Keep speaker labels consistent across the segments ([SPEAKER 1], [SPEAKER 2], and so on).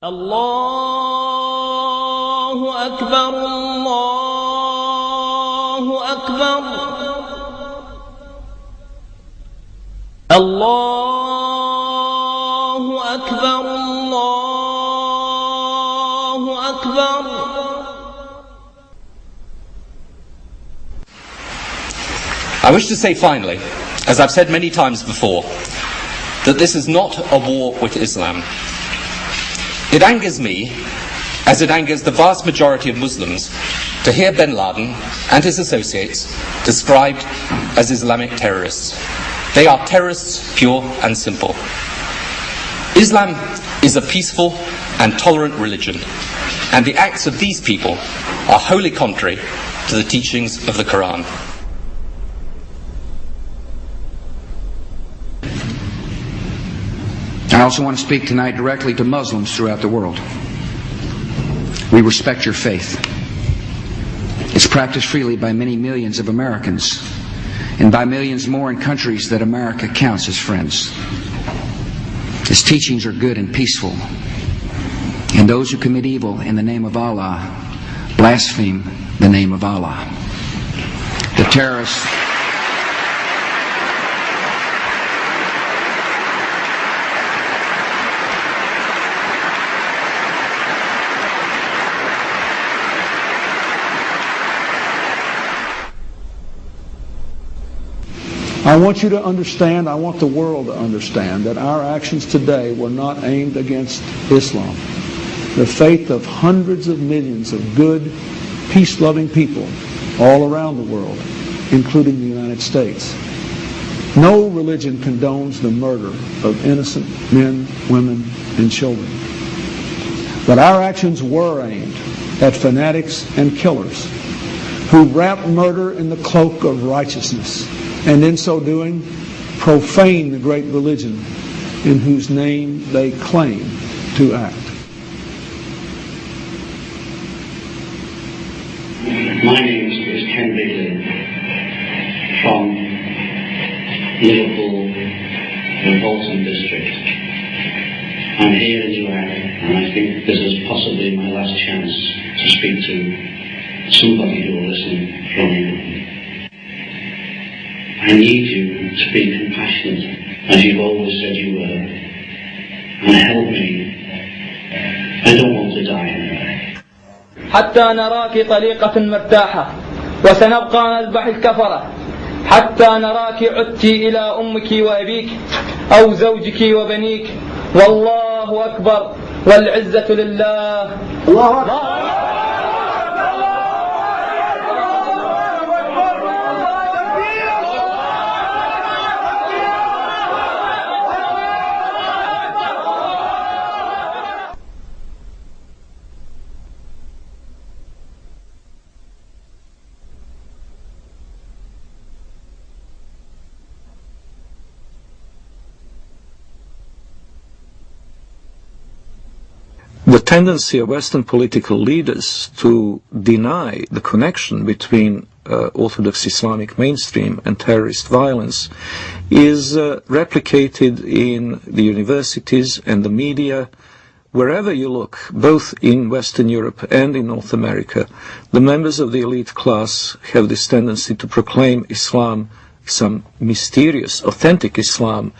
[SPEAKER 1] الله أكبر الله أكبر الله أكبر الله أكبر.
[SPEAKER 2] I wish to say finally, as I've said many times before, that this is not a war with Islam. It angers me, as it angers the vast majority of Muslims, to hear bin Laden and his associates described as Islamic terrorists. They are terrorists, pure and simple. Islam is a peaceful and tolerant religion, and the acts of these people are wholly contrary to the teachings of the Quran.
[SPEAKER 3] I also want to speak tonight directly to Muslims throughout the world. We respect your faith. It's practiced freely by many millions of Americans, and by millions more in countries that America counts as friends. Its teachings are good and peaceful, and those who commit evil in the name of Allah blaspheme the name of Allah. The terrorists
[SPEAKER 4] I want you to understand, I want the world to understand that our actions today were not aimed against Islam. The faith of hundreds of millions of good, peace-loving people all around the world, including the United States. No religion condones the murder of innocent men, women, and children. But our actions were aimed at fanatics and killers who wrap murder in the cloak of righteousness, and in so doing, profane the great religion in whose name they claim to act.
[SPEAKER 5] My name is Ken Bigley from Liverpool, the Bolton district. I'm here in Iran, and I think this is possibly my last chance to speak to somebody who will listen from England. I need you to be compassionate, as you've always said you were, and help me. I don't want to die.
[SPEAKER 1] حتى نراك طليقة مرتاحة وسنبقى نذبح الكفرة حتى نراك عدت إلى أمك وأبيك أو زوجك وبنيك والله أكبر والعزة لله. الله أكبر.
[SPEAKER 6] The tendency of Western political leaders to deny the connection between Orthodox Islamic mainstream and terrorist violence is replicated in the universities and the media. Wherever you look, both in Western Europe and in North America, the members of the elite class have this tendency to proclaim Islam, some mysterious, authentic Islam,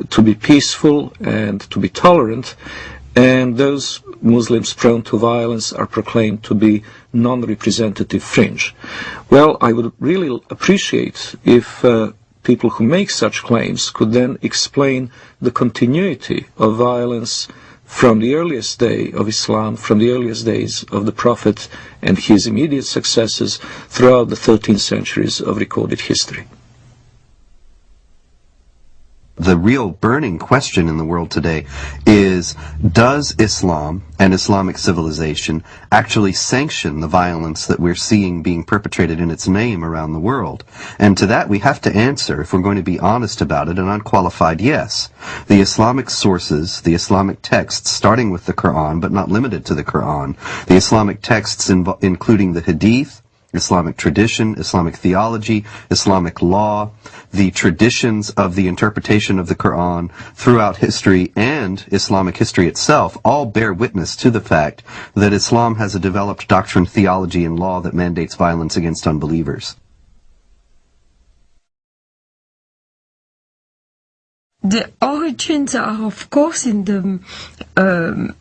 [SPEAKER 6] to be peaceful and to be tolerant, and those Muslims prone to violence are proclaimed to be non-representative fringe. Well, I would really appreciate if people who make such claims could then explain the continuity of violence from the earliest day of Islam, from the earliest days of the Prophet and his immediate successors throughout the 13 centuries of recorded history.
[SPEAKER 7] The real burning question in the world today is, does Islam and Islamic civilization actually sanction the violence that we're seeing being perpetrated in its name around the world? And to that we have to answer, if we're going to be honest about it, an unqualified yes. The Islamic sources, the Islamic texts, starting with the Quran, but not limited to the Quran, the Islamic texts including the Hadith, Islamic tradition, Islamic theology, Islamic law, the traditions of the interpretation of the Quran throughout history, and Islamic history itself all bear witness to the fact that Islam has a developed doctrine, theology, and law that mandates violence against unbelievers.
[SPEAKER 8] The origins are, of course, in the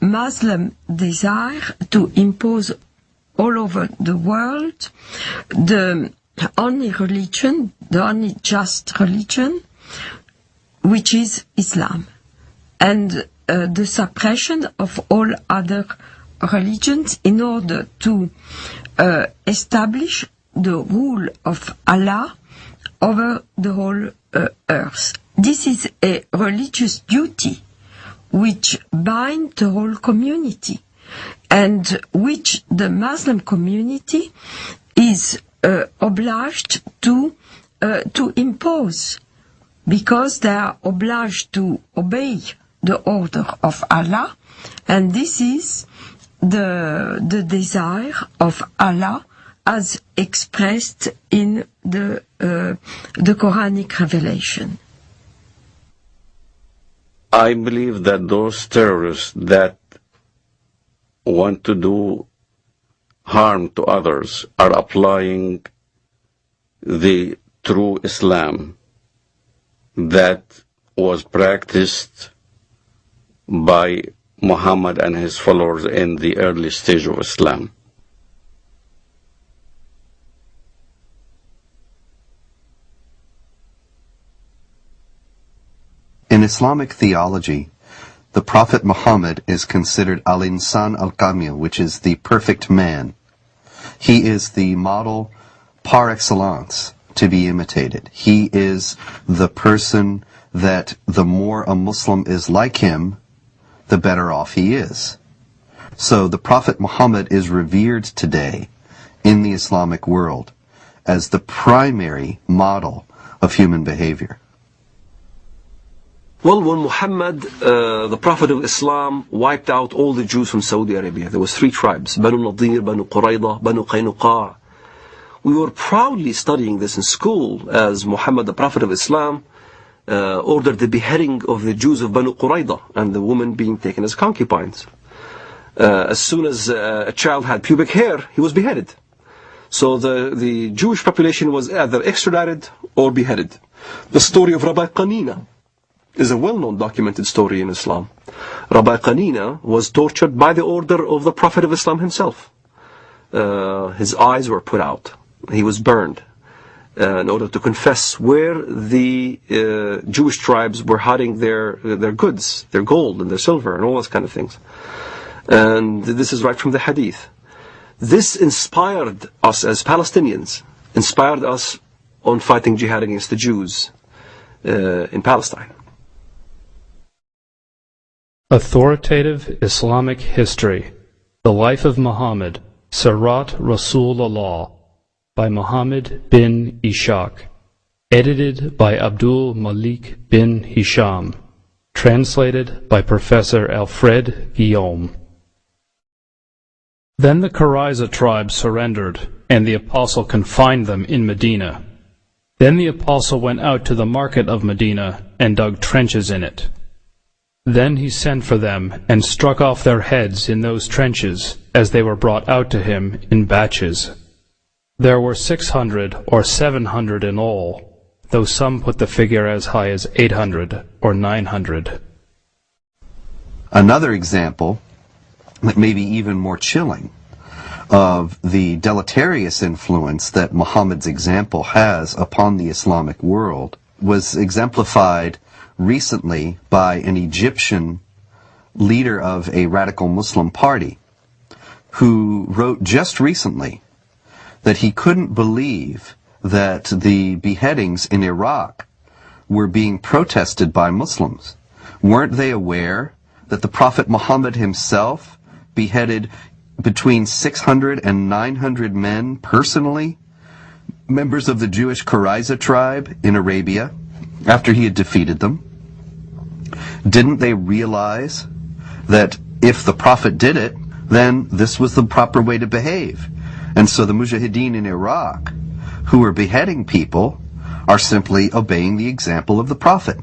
[SPEAKER 8] Muslim desire to impose all over the world the only religion, the only just religion, which is Islam, and the suppression of all other religions in order to establish the rule of Allah over the whole earth. This is a religious duty which binds the whole community, and which the Muslim community is obliged to impose, because they are obliged to obey the order of Allah, and this is the desire of Allah as expressed in the Quranic revelation.
[SPEAKER 9] I believe that those terrorists that want to do harm to others are applying the true Islam that was practiced by Muhammad and his followers in the early stage of Islam.
[SPEAKER 7] In Islamic theology, the Prophet Muhammad is considered al-insan al-kamil, which is the perfect man. He is the model par excellence to be imitated. He is the person that the more a Muslim is like him, the better off he is. So the Prophet Muhammad is revered today in the Islamic world as the primary model of human behavior.
[SPEAKER 10] Well, when Muhammad, the Prophet of Islam, wiped out all the Jews from Saudi Arabia, there was 3 tribes, Banu Nadir, Banu Qurayda, Banu Qaynuqa. We were proudly studying this in school as Muhammad, the Prophet of Islam, ordered the beheading of the Jews of Banu Qurayda and the women being taken as concubines. As soon as a child had pubic hair, he was beheaded. So the Jewish population was either extradited or beheaded. The story of Rabbi Qanina is a well-known documented story in Islam. Rabbi Qanina was tortured by the order of the Prophet of Islam himself. His eyes were put out. He was burned in order to confess where the Jewish tribes were hiding their goods, their gold and their silver and all those kind of things. And this is right from the Hadith. This inspired us as Palestinians, inspired us on fighting jihad against the Jews in Palestine.
[SPEAKER 11] Authoritative Islamic History, The Life of Muhammad, Sirat Rasulullah, by Muhammad bin Ishaq, edited by Abdul Malik bin Hisham, translated by Professor Alfred Guillaume. Then the Qurayza tribe surrendered, and the apostle confined them in Medina. Then the apostle went out to the market of Medina and dug trenches in it. Then he sent for them and struck off their heads in those trenches as they were brought out to him in batches. There were 600 or 700 in all, though some put the figure as high as 800 or 900.
[SPEAKER 7] Another example, that may be even more chilling, of the deleterious influence that Muhammad's example has upon the Islamic world was exemplified recently by an Egyptian leader of a radical Muslim party who wrote just recently that he couldn't believe that the beheadings in Iraq were being protested by Muslims. Weren't they aware that the Prophet Muhammad himself beheaded between 600 and 900 men personally, members of the Jewish Qurayza tribe in Arabia, after he had defeated them? Didn't they realize that if the Prophet did it, then this was the proper way to behave? And so the mujahideen in Iraq, who are beheading people, are simply obeying the example of the Prophet.